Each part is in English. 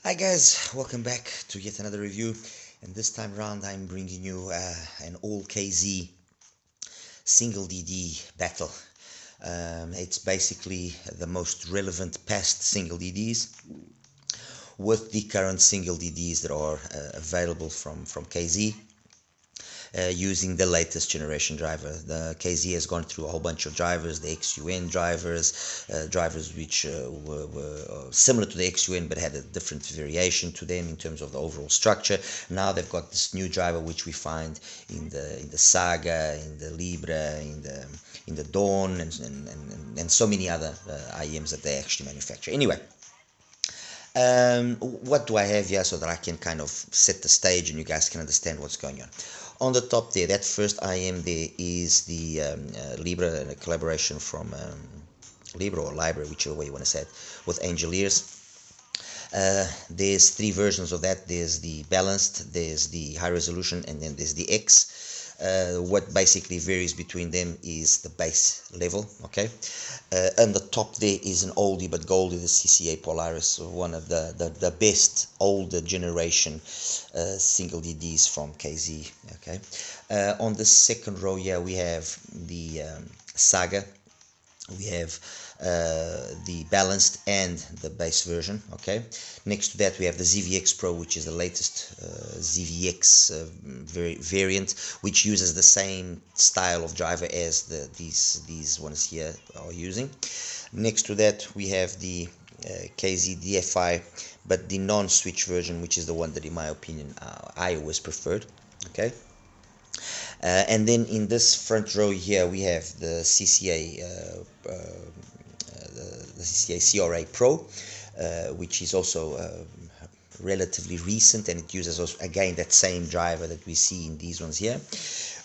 Hi guys, welcome back to yet another review, and this time round I'm bringing you an all KZ single DD battle. It's basically the most relevant past single DDs with the current single DDs that are available from KZ. Using the latest generation driver. The KZ has gone through a whole bunch of drivers, the XUN drivers, drivers which were similar to the XUN but had a different variation to them in terms of the overall structure. Now they've got this new driver which we find in the Saga, in the Libra, in the Dawn, and so many other IEMs that they actually manufacture. Anyway. What do I have here so that I can kind of set the stage and you guys can understand what's going on? On the top there, that first IM there is the Libra, a collaboration from Libra or Libra, whichever way you want to say it, with Angel Ears. There's three versions of that. There's the balanced, there's the high resolution, and then there's the X. What basically varies between them is the base level, okay? And the top there is an oldie but goldie, the CCA Polaris, one of the best older generation single DDs from KZ, okay? On the second row here we have the Saga. We have the balanced and the base version, okay? Next to that we have the ZVX Pro, which is the latest ZVX variant, which uses the same style of driver as these ones here are using. Next to that we have the KZ DFI, but the non-switch version, which is the one that in my opinion I always preferred, okay? And then in this front row here we have the CCA the CCA CRA Pro, which is also relatively recent, and it uses also, again, that same driver that we see in these ones here.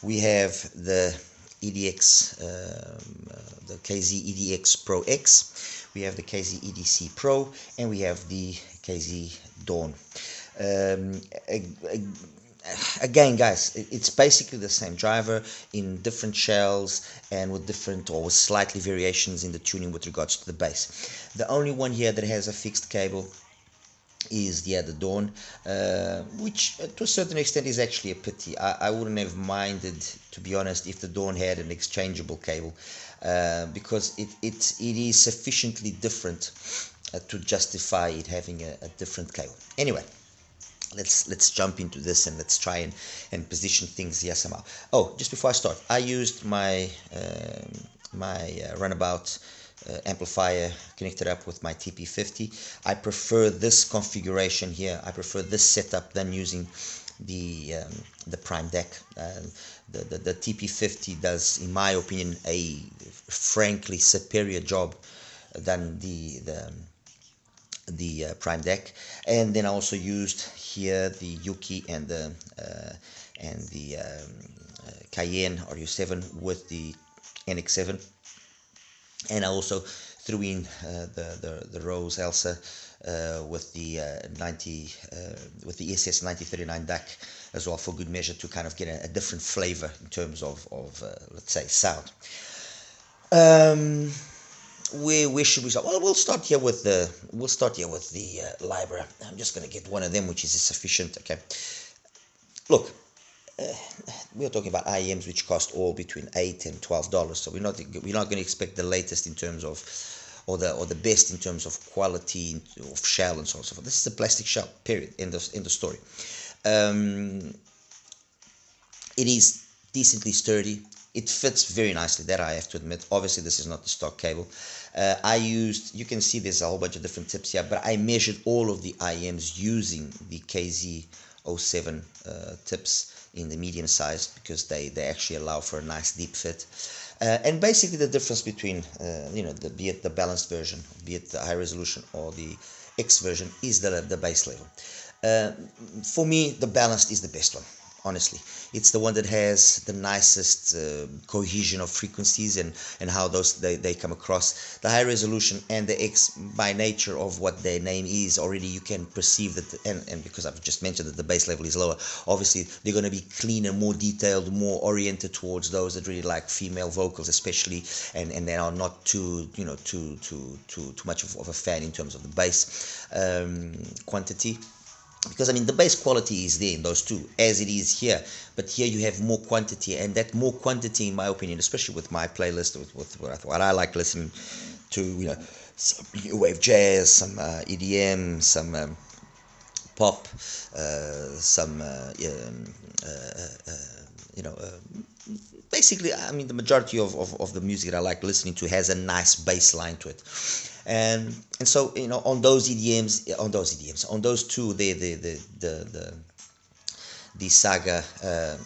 We have the EDX, the KZ EDX Pro X, we have the KZ EDC Pro, and we have the KZ Dawn. Again, guys, it's basically the same driver in different shells and with different or with slightly variations in the tuning with regards to the bass. The only one here that has a fixed cable is the Dawn, which to a certain extent is actually a pity. I wouldn't have minded, to be honest, if the Dawn had an exchangeable cable, because it is sufficiently different to justify it having a different cable. Anyway, let's jump into this and let's try and position things here somehow. Oh, just before I start, I used my runabout amplifier connected up with my TP50. I prefer this configuration here. I prefer this setup than using the prime deck. The TP50 does, in my opinion, a frankly superior job than the prime deck. And then I also used here the Yuki and the Cayenne RU7 with the NX7, and I also threw in the Rose Elsa with the with the SS 9039 DAC as well, for good measure, to kind of get a different flavor in terms of let's say sound. Where should we start? Well, we'll start here with the Libra. I'm just going to get one of them, which is sufficient. Okay. Look, we're talking about IEMs which cost all between $8 and $12, so we're not going to expect the latest in terms of, or the best in terms of quality of shell and so on and so forth. This is a plastic shell. Period. End of story. It is decently sturdy. It fits very nicely, that I have to admit. Obviously, this is not the stock cable. I used, you can see there's a whole bunch of different tips here, but I measured all of the IEMs using the KZ07 tips in the medium size, because they actually allow for a nice deep fit. And basically the difference between, be it the balanced version, be it the high resolution or the X version, is the base level. For me, the balanced is the best one. honestly. It's the one that has the nicest cohesion of frequencies and how those they come across. The high resolution and the X, by nature of what their name is, already you can perceive that, and because I've just mentioned that the bass level is lower, obviously they're going to be cleaner, more detailed, more oriented towards those that really like female vocals especially, and they are not too, you know, too much of a fan in terms of the bass quantity. Because I mean the bass quality is there in those two as it is here, but here you have more quantity, and that more quantity, in my opinion, especially with my playlist, with what I like listening to, you know, some new wave jazz, some EDM, some pop, some you know, basically, I mean, the majority of the music that I like listening to has a nice bass line to it. And so, you know, on those EDMs, on those two, the Saga,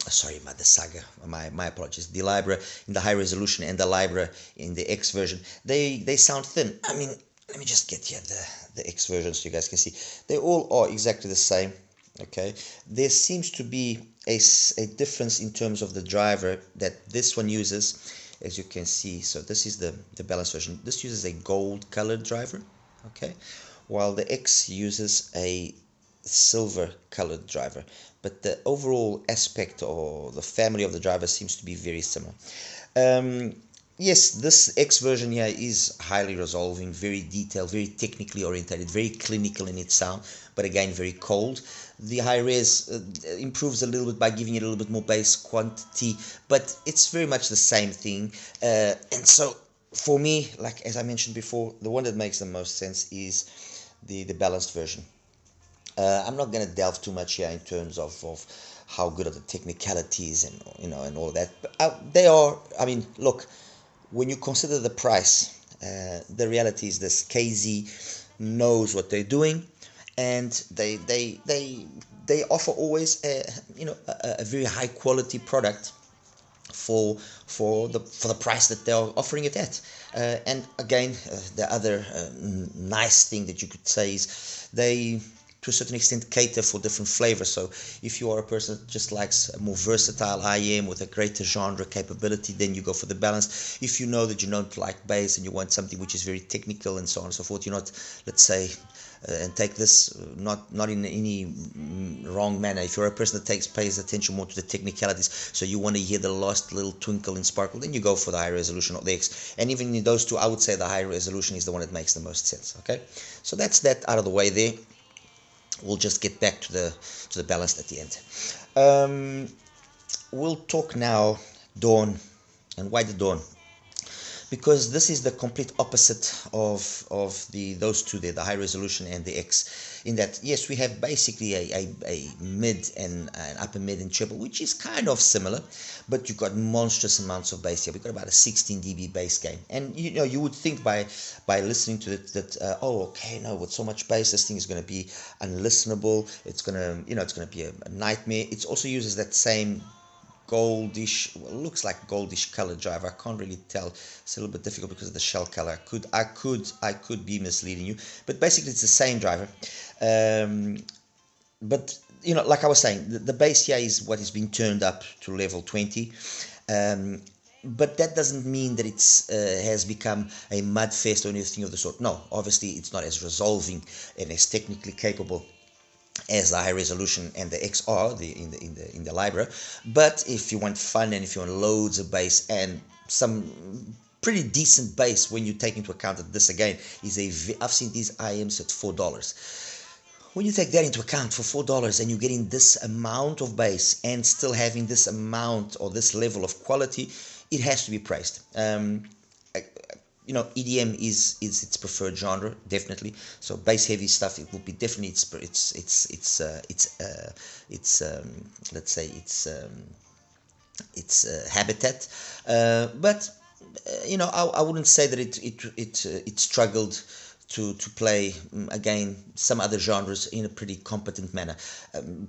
sorry, the Saga, my apologies, the Libra in the high resolution and the Libra in the X version, they sound thin. I mean, let me just get here the X version so you guys can see. They all are exactly the same. Okay, there seems to be a difference in terms of the driver that this one uses, as you can see. So this is the balanced version. This uses a gold colored driver, okay, while the X uses a silver colored driver, but the overall aspect or the family of the driver seems to be very similar. Yes, this X version here is highly resolving, very detailed, very technically orientated, very clinical in its sound, but again very cold. The high res improves a little bit by giving it a little bit more bass quantity, but it's very much the same thing. And so for me, like as I mentioned before, the one that makes the most sense is the balanced version. I'm not going to delve too much here in terms of how good are the technicalities and, you know, and all that. But they are. I mean, look, when you consider the price, the reality is this: KZ knows what they're doing, and they offer always a very high quality product for the price that they're offering it at. And again, the other nice thing that you could say is they, to a certain extent, cater for different flavors. So if you are a person that just likes a more versatile IM with a greater genre capability, then you go for the balance. If you know that you don't like bass and you want something which is very technical and so on and so forth, you're not, let's say, and take this not in any wrong manner. If you're a person that pays attention more to the technicalities, so you want to hear the last little twinkle and sparkle, then you go for the high resolution or the X. And even in those two, I would say the high resolution is the one that makes the most sense. Okay, so that's that out of the way there. We'll just get back to the balance at the end. We'll talk now Dawn. And why the Dawn? Because this is the complete opposite of those two there, the high resolution and the X, in that, yes, we have basically a mid and an upper mid and treble, which is kind of similar, but you've got monstrous amounts of bass here. We've got about a 16 dB bass gain, and you know, you would think by listening to it that oh, okay, no, with so much bass, this thing is going to be unlistenable. It's going to, you know, it's going to be a nightmare. It also uses that same goldish, well, looks like goldish color driver. I can't really tell. It's a little bit difficult because of the shell color. I could be misleading you, but basically it's the same driver. But you know, like I was saying, the bass here is what is being turned up to level 20. But that doesn't mean that it's has become a mud fest or anything of the sort. No, obviously it's not as resolving and as technically capable as the high resolution and the XR in the Libra. But if you want fun and if you want loads of bass and some pretty decent bass, when you take into account that this again is I've seen these IMs at $4. When you take that into account, for $4 and you're getting this amount of bass and still having this amount or this level of quality, it has to be praised. You know, EDM is its preferred genre, definitely. So bass heavy stuff, it will be definitely its let's say its habitat. But you know, I wouldn't say that it struggled to play again some other genres in a pretty competent manner.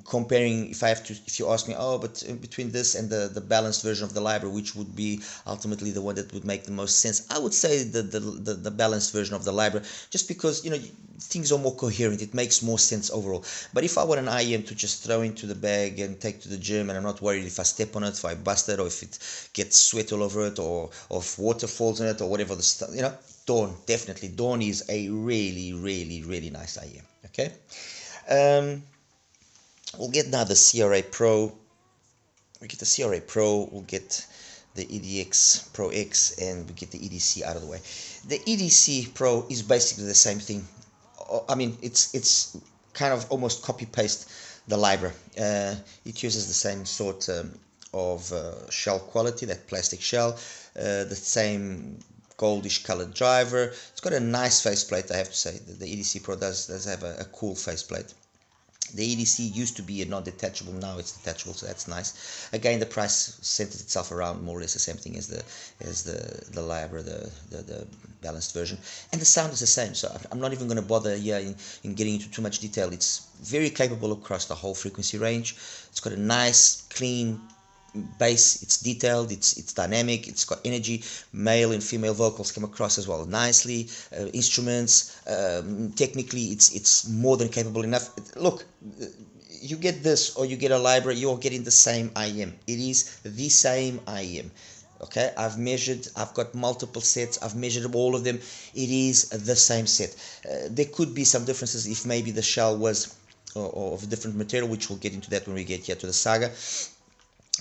Comparing, if you ask me, oh, but between this and the balanced version of the Libra, which would be ultimately the one that would make the most sense, I would say the balanced version of the Libra, just because, you know, things are more coherent, it makes more sense overall. But if I want an IEM to just throw into the bag and take to the gym, and I'm not worried if I step on it, if I bust it, or if it gets sweat all over it, or if water falls in it, or whatever the stuff, you know, Dawn, definitely Dawn is a really nice IEM. Okay, we'll get now the CRA Pro. We get the CRA Pro, we'll get the EDX Pro X, and we get the EDC out of the way. The EDC Pro is basically the same thing. I mean, it's kind of almost copy-paste the Libra. It uses the same sort of shell quality, that plastic shell, the same goldish colored driver. It's got a nice faceplate, I have to say. The EDC Pro does have a cool faceplate. The EDC used to be a non-detachable, now it's detachable, so that's nice. Again, the price centers itself around more or less the same thing as the Libra, the balanced version, and the sound is the same. So I'm not even going to bother here in getting into too much detail. It's very capable across the whole frequency range. It's got a nice, clean bass. It's detailed, it's dynamic, it's got energy. Male and female vocals come across as well nicely. Instruments, technically it's more than capable enough. Look, you get this or you get a Libra, you're getting the same IEM. It is the same IEM. Okay, I've got multiple sets, I've measured all of them. It is the same set. There could be some differences if maybe the shell was of a different material, which we'll get into that when we get here to the Saga.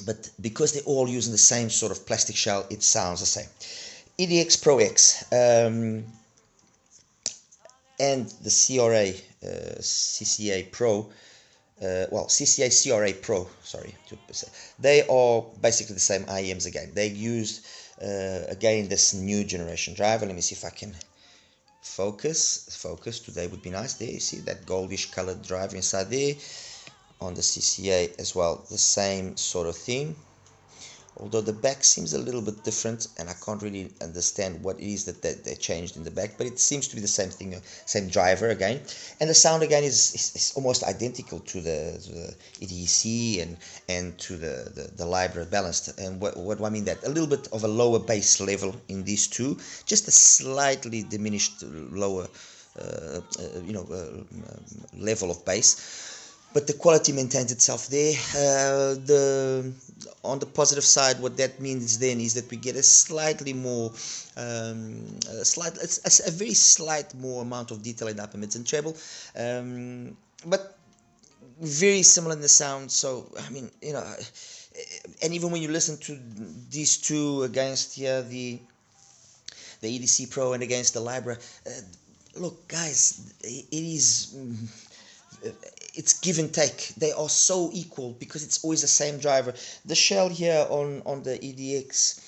But because they're all using the same sort of plastic shell, it sounds the same. EDX Pro X and the CRA CCA Pro, well, CCA CRA Pro, sorry, they are basically the same IEMs again. They used again this new generation driver. Let me see if I can focus. Today would be nice. There you see that goldish colored driver inside there. On the CCA as well, the same sort of theme, although the back seems a little bit different, and I can't really understand what it is that they changed in the back, but it seems to be the same thing, same driver again, and the sound again is almost identical to the EDC and to the Libra balanced. And what do I mean that? A little bit of a lower bass level in these two, just a slightly diminished lower level of bass. But the quality maintains itself there. On the positive side, what that means then is that we get a slightly more, a very slight more amount of detail in upper mids and treble, but very similar in the sound. So I mean, you know, and even when you listen to these two against here, the EDC Pro and against the Libra, look, guys, it is. It's give and take. They are so equal because it's always the same driver. The shell here on the EDX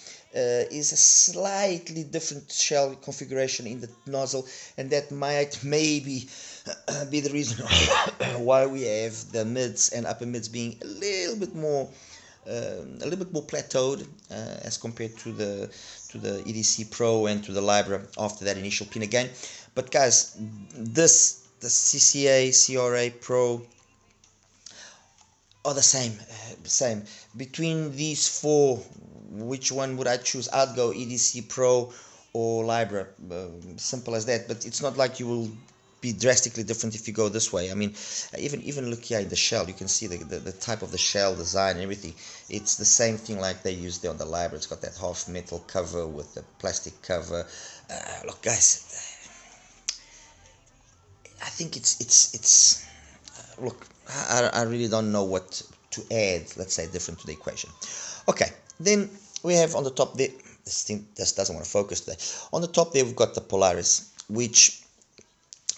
is a slightly different shell configuration in the nozzle, and that might maybe be the reason why we have the mids and upper mids being a little bit more plateaued as compared to the EDC Pro and to the Libra after that initial pin again. But guys, the CCA CRA Pro are the same. Between these four, which one would I choose? I'd go EDC Pro or Libra. Simple as that. But it's not like you will be drastically different if you go this way. I mean, even look here in the shell, you can see the type of the shell design and everything. It's the same thing like they used there on the Libra. It's got that half metal cover with the plastic cover. Look, guys, I think it's look, I really don't know what to add, let's say, different to the equation. Okay, then we have on the top there, this thing just doesn't want to focus today. On the top there we've got the Polaris, which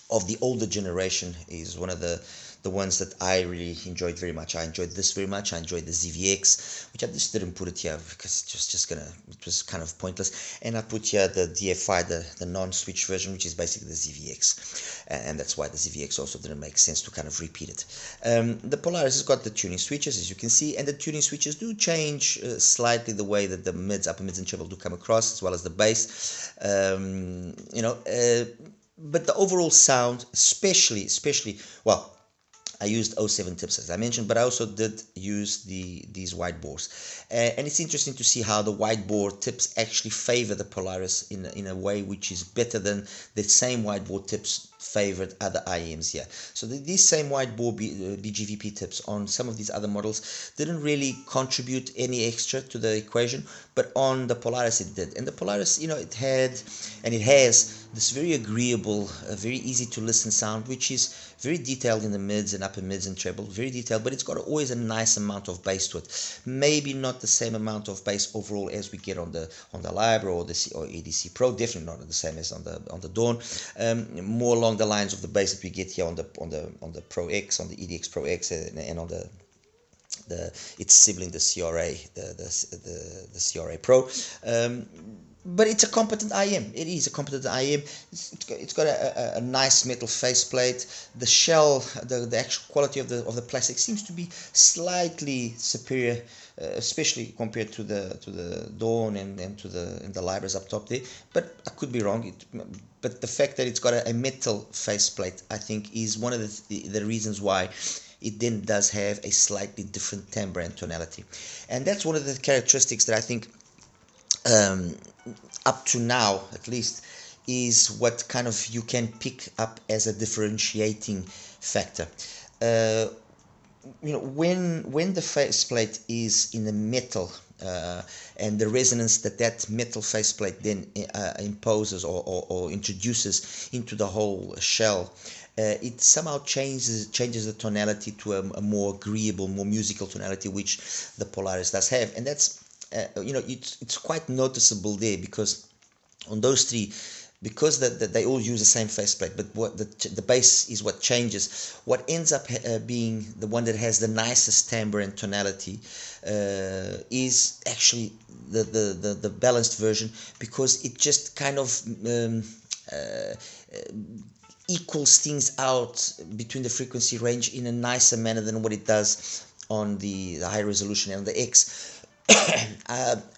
of the older generation is one of the ones that I really enjoyed very much. I enjoyed this very much. I enjoyed the ZVX, which I just didn't put it here because it was kind of pointless. And I put here the DFI, the non-switch version, which is basically the ZVX, and that's why the ZVX also didn't make sense to kind of repeat it. The Polaris has got the tuning switches, as you can see, and the tuning switches do change slightly the way that the mids, upper mids, and treble do come across, as well as the bass. but the overall sound, especially well, I used '07 tips as I mentioned, but I also did use these wide bores, and it's interesting to see how the wide bore tips actually favor the Polaris in a way which is better than the same wide bore tips favored other IEMs here. So these same wide bore BGVP tips on some of these other models didn't really contribute any extra to the equation, but on the Polaris it did. And the Polaris, you know, it had and it has this very agreeable, very easy to listen sound, which is very detailed in the mids and upper mids and treble, very detailed, but it's got always a nice amount of bass to it. Maybe not the same amount of bass overall as we get on the Libra or the EDC Pro, definitely not the same as on the Dawn. More along the lines of the bass that we get here on the Pro X, on the EDX Pro X, and on the its sibling, the CRA, the CRA Pro. But it's a competent IM. It is a competent IM. It's got a nice metal faceplate. The shell, the actual quality of the plastic seems to be slightly superior, especially compared to the Dawn and to the Libras up top there. But I could be wrong. But the fact that it's got a metal faceplate, I think, is one of the reasons why it then does have a slightly different timbre and tonality. And that's one of the characteristics that I think, up to now at least, is what kind of you can pick up as a differentiating factor. You know, when the faceplate is in the metal, and the resonance that metal faceplate then imposes or introduces into the whole shell, it somehow changes the tonality to a more agreeable, more musical tonality, which the Polaris does have. And that's you know, it's quite noticeable there, because on those three, because they all use the same faceplate, but what the bass is what changes. What ends up being the one that has the nicest timbre and tonality is actually the balanced version, because it just kind of equals things out between the frequency range in a nicer manner than what it does on the high resolution and the X.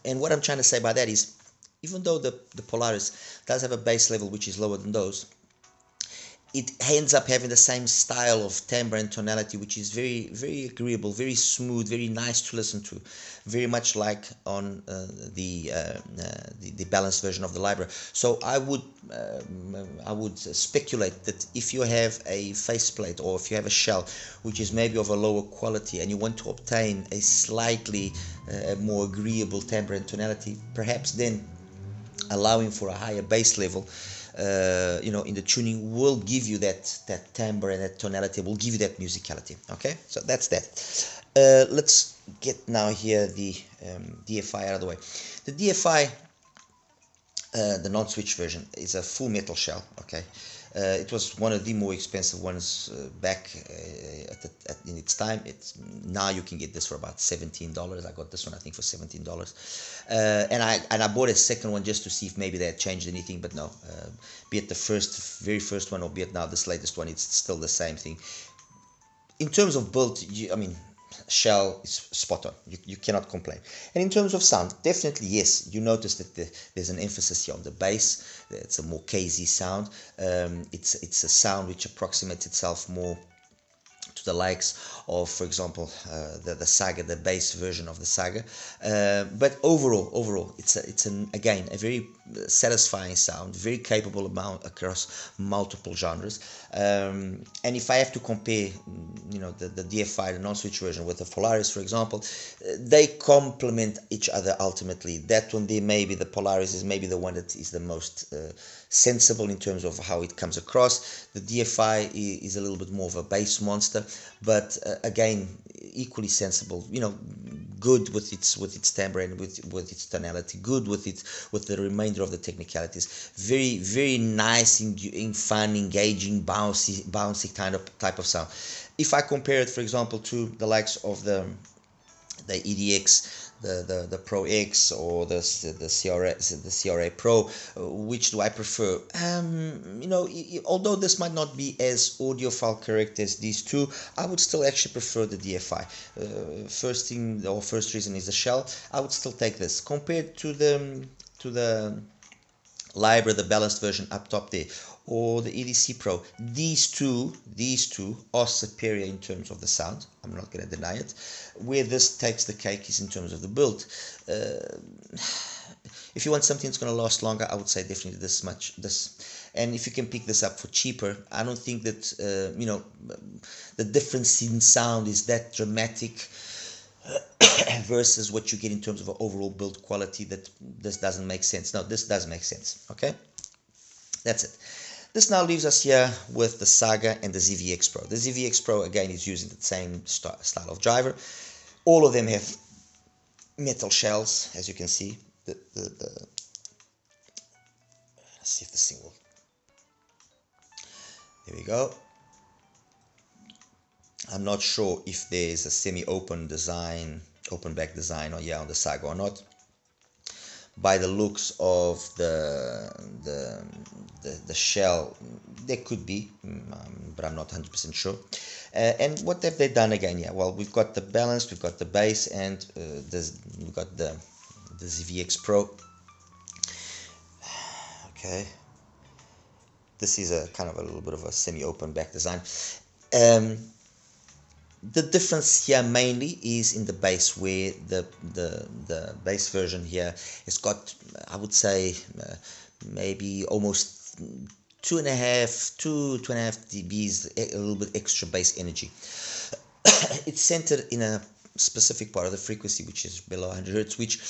And what I'm trying to say by that is, even though the Polaris does have a bass level which is lower than those, it ends up having the same style of timbre and tonality, which is very, very agreeable, very smooth, very nice to listen to, very much like on the balanced version of the Libra. So I would speculate that if you have a faceplate, or if you have a shell which is maybe of a lower quality, and you want to obtain a slightly more agreeable timbre and tonality, perhaps then allowing for a higher bass level, you know, in the tuning, will give you that timbre and that tonality, will give you that musicality. Okay, so that's that. Let's get now here the DFI out of the way. The DFI, the non-switch version, is a full metal shell. Okay, it was one of the more expensive ones back in its time. Now you can get this for about $17. I got this one, I think, for $17, and I bought a second one just to see if maybe they had changed anything, but no. Be it the very first one, or be it now this latest one, it's still the same thing. In terms of build, I mean, shell is spot on. You cannot complain. And in terms of sound, definitely yes, you notice that there's an emphasis here on the bass. It's a more KZ sound. It's a sound which approximates itself more to the likes of, for example, the Saga, the bass version of the Saga. But overall, it's again a very satisfying sound, very capable across multiple genres. And if I have to compare, you know, the DFI, the non-switch version, with the Polaris, for example, they complement each other ultimately. That one there, maybe the Polaris is maybe the one that is the most sensible in terms of how it comes across. The DFI is a little bit more of a bass monster, but again, equally sensible. You know, good with its timbre and with its tonality, good with the remainder of the technicalities. Very, very nice, fun, engaging, bouncy type of sound. If I compare it, for example, to the likes of the EDX, the Pro X, or the CRA Pro, which do I prefer? You know, although this might not be as audiophile correct as these two, I would still actually prefer the DFI. First reason is the shell. I would still take this compared to the Libra, the balanced version up top there, or the EDC Pro. These two are superior in terms of the sound. I'm not going to deny it. Where this takes the cake is in terms of the build. If you want something that's going to last longer, I would say definitely this. And if you can pick this up for cheaper, I don't think that you know, the difference in sound is that dramatic versus what you get in terms of overall build quality. That this doesn't make sense. No, this does make sense. Okay, that's it. This now leaves us here with the Saga and the ZVX Pro. The ZVX Pro again is using the same style of driver. All of them have metal shells, as you can see. Let's see if this thing will. There we go. I'm not sure if there's a semi-open design, open back design, or on the Saga or not. By the looks of the shell, there could be, but I'm not 100% sure. And what have they done again? Well, we've got the balance, we've got the bass, and we've got the ZVX Pro. Okay, this is a kind of a little bit of a semi-open back design. The difference here mainly is in the bass, where the bass version here has got, I would say, maybe almost 2.5 dBs, a little bit extra bass energy. It's centered in a specific part of the frequency, which is below 100 Hertz, which,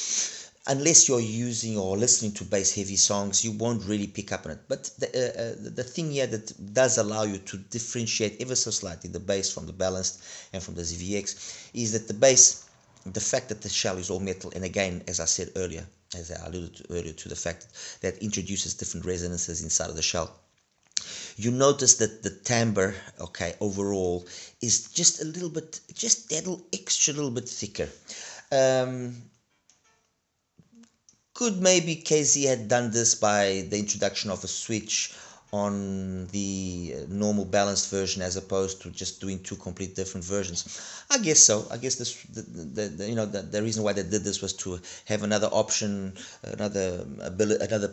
unless you're using or listening to bass heavy songs, you won't really pick up on it. But the thing here that does allow you to differentiate ever so slightly the bass from the balanced and from the ZVX is that the bass, the fact that the shell is all metal, and again, as I said earlier, as I alluded to earlier, to the fact that introduces different resonances inside of the shell, you notice that the timbre, okay, overall is just a little bit, just that little bit thicker. Could maybe KZ had done this by the introduction of a switch on the normal balanced version, as opposed to just doing two complete different versions. I guess so. I guess this, the reason why they did this was to have another option, another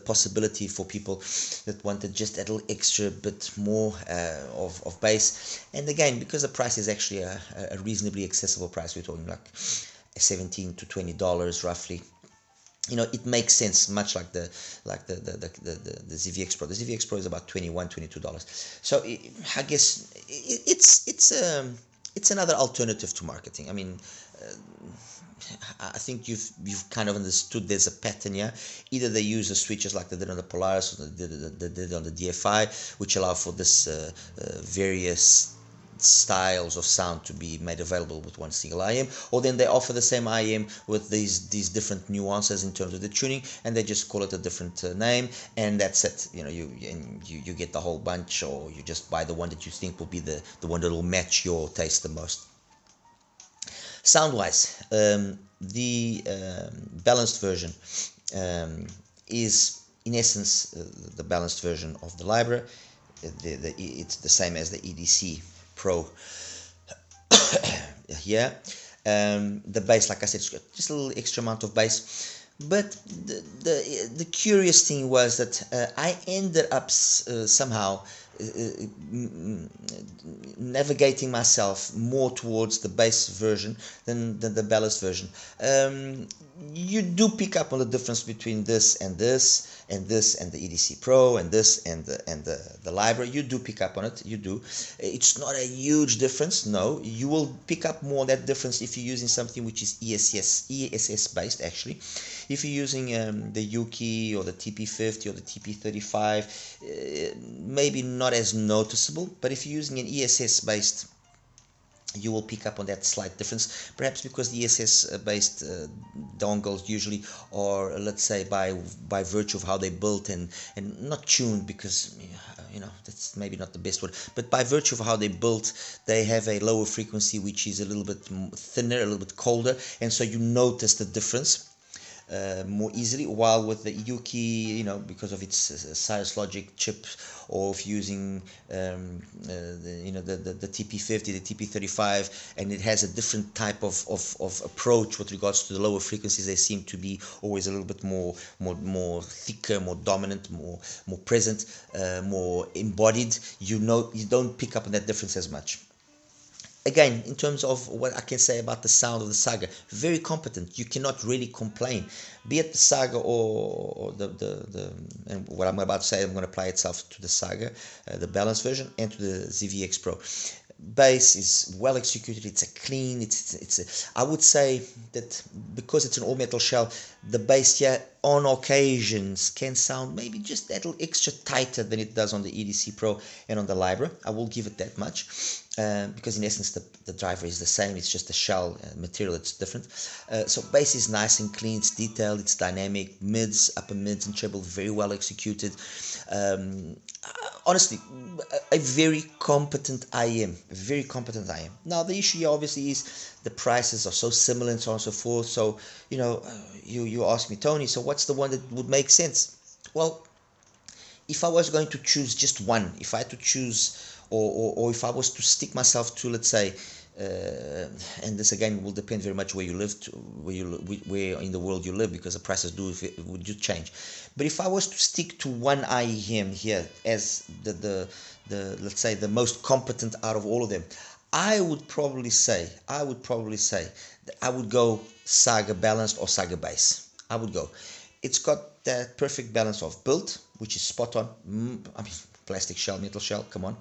possibility for people that wanted just a little extra bit more of bass. And again, because the price is actually a reasonably accessible price, we're talking like $17 to $20 roughly. It makes sense, much like the ZVX Pro. The ZVX Pro is about $21, $22. So I guess it's another alternative to marketing. I mean, I think you've kind of understood there's a pattern here. Either they use the switches like they did on the Polaris, or they did on the DFI, which allow for this various styles of sound to be made available with one single IM, or then they offer the same IM with these different nuances in terms of the tuning, and they just call it a different name, and that's it. You get the whole bunch, or you just buy the one that you think will be the one that will match your taste the most. Sound wise, the balanced version is in essence the balanced version of the Libra. It's the same as the EDC Pro here. The bass, like I said, it's got just a little extra amount of bass. But the curious thing was that I ended up somehow navigating myself more towards the bass version than the balanced version. You do pick up on the difference between this and this, and this and the EDC Pro, and this and the Libra. You do pick up on it. You do. It's not a huge difference. No, you will pick up more of that difference if you're using something which is ESS based. Actually, if you're using the Yuki or the TP50 or the TP35, maybe not as noticeable. But if you're using an ESS based, you will pick up on that slight difference, perhaps because the ESS based dongles usually are, let's say, by virtue of how they built and not tuned, because that's maybe not the best word, but by virtue of how they built, they have a lower frequency which is a little bit thinner, a little bit colder, and so you notice the difference. more easily, while with the Yuki, because of its Cirrus Logic chip, or if using the TP50, the TP35, and it has a different type of approach with regards to the lower frequencies. They seem to be always a little bit more thicker, more dominant, more present, more embodied. You don't pick up on that difference as much. Again, in terms of what I can say about the sound of the Saga, very competent. You cannot really complain, be it the Saga or the and what I'm about to say, I'm going to apply itself to the Saga, the balanced version, and to the ZVX Pro. Bass is well executed. It's a clean. I would say that because it's an all metal shell, the bass here on occasions can sound maybe just that little extra tighter than it does on the EDC Pro and on the Libra. I will give it that much, because in essence the driver is the same. It's just the shell material that's different. So bass is nice and clean. It's detailed. It's dynamic. Mids, upper mids, and treble very well executed. Honestly, a very competent IM. Very competent IM. Now the issue here obviously is the prices are so similar and so on and so forth. So you ask me, Tony, so what's the one that would make sense? Well, if I was going to choose just one, if I had to choose, or if I was to stick myself to, let's say, and this again will depend very much where you live, where in the world you live, because the prices would change. But if I was to stick to one IEM here as the let's say the most competent out of all of them, I would probably say that I would go Saga balanced or Saga bass. I would go. It's got that perfect balance of build, which is spot on. I mean, plastic shell, metal shell, come on.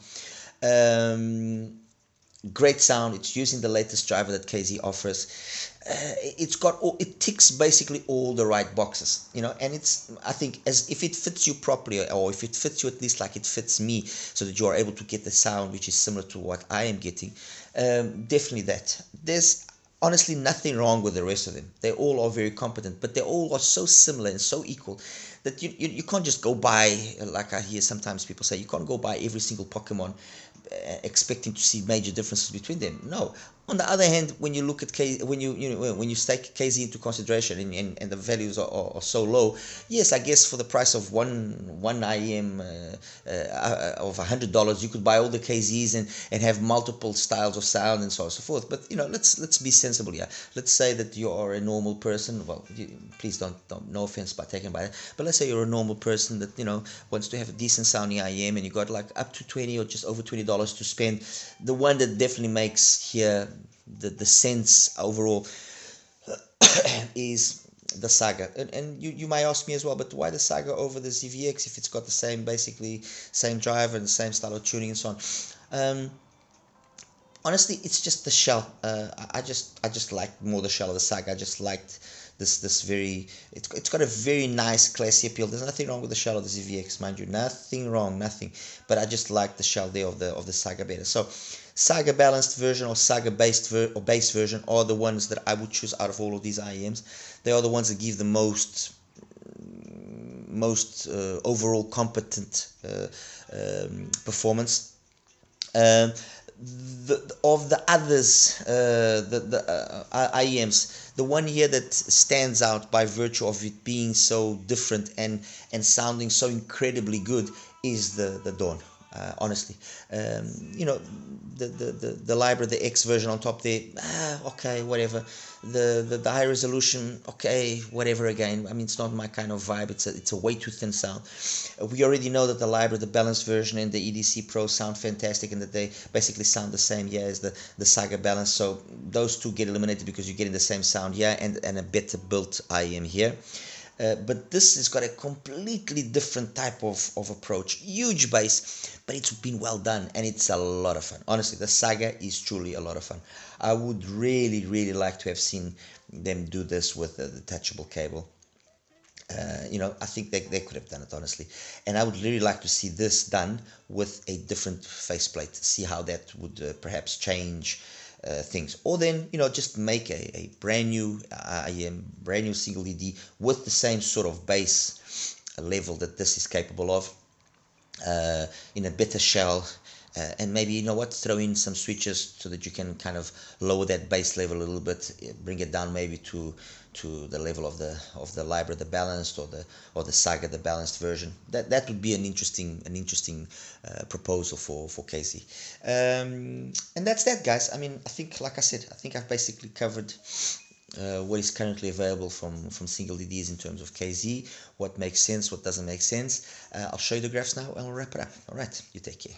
Great sound. It's using the latest driver that KZ offers. It ticks basically all the right boxes, and I think as if it fits you properly, or if it fits you at least like it fits me, so that you are able to get the sound which is similar to what I am getting. Definitely that. There's honestly nothing wrong with the rest of them. They all are very competent, but they all are so similar and so equal that you can't just go buy, like I hear sometimes people say, you can't go buy every single Pokemon expecting to see major differences between them. No. On the other hand, when you look at when you take KZ into consideration, and the values are so low, yes, I guess for the price of one IEM of $100, you could buy all the KZs and have multiple styles of sound and so on and so forth. But let's be sensible here. Let's say that you are a normal person. Well, please don't no offense by taken by that. But let's say you're a normal person that wants to have a decent sounding IEM, and you got like up to $20 or just over $20 to spend. The one that definitely makes here the sense overall is the Saga. And you might ask me as well, but why the Saga over the ZVX if it's got the same driver and the same style of tuning and so on? Honestly, it's just the shell. I just liked more the shell of the Saga. I just liked this very, it's got a very nice classy appeal. There's nothing wrong with the shell of the ZVX, mind you, nothing wrong, nothing. But I just like the shell there of the Saga better. So Saga balanced version or Saga bass version are the ones that I would choose out of all of these IEMs. They are the ones that give the most overall competent performance. Of the others, the IEMs, the one here that stands out by virtue of it being so different and sounding so incredibly good is the Dawn. Honestly, the Libra, the X version on top there, okay, whatever. The high resolution, okay, whatever. Again, I mean, it's not my kind of vibe. It's a way too thin sound. We already know that the Libra, the balanced version, and the EDC Pro sound fantastic, and that they basically sound the same here as the Saga balance. So those two get eliminated because you're getting the same sound here and a better built IEM here. But this has got a completely different type of approach. Huge bass, but it's been well done, and it's a lot of fun. Honestly, the Saga is truly a lot of fun. I would really, really like to have seen them do this with a detachable cable. I think they could have done it, honestly. And I would really like to see this done with a different faceplate, see how that would perhaps change things. Or then, just make a brand new brand new single ED with the same sort of bass level that this is capable of, in a better shell, and maybe, you know what, throw in some switches so that you can kind of lower that bass level a little bit, bring it down maybe to the level of the Libra, the balanced, or the Saga, the balanced version. That would be an interesting proposal for Casey. And that's that, guys. I mean, I think, like I said, I think I've basically covered what is currently available from single DDs in terms of KZ, what makes sense, what doesn't make sense. I'll show you the graphs now and we'll wrap it up. All right, you take care.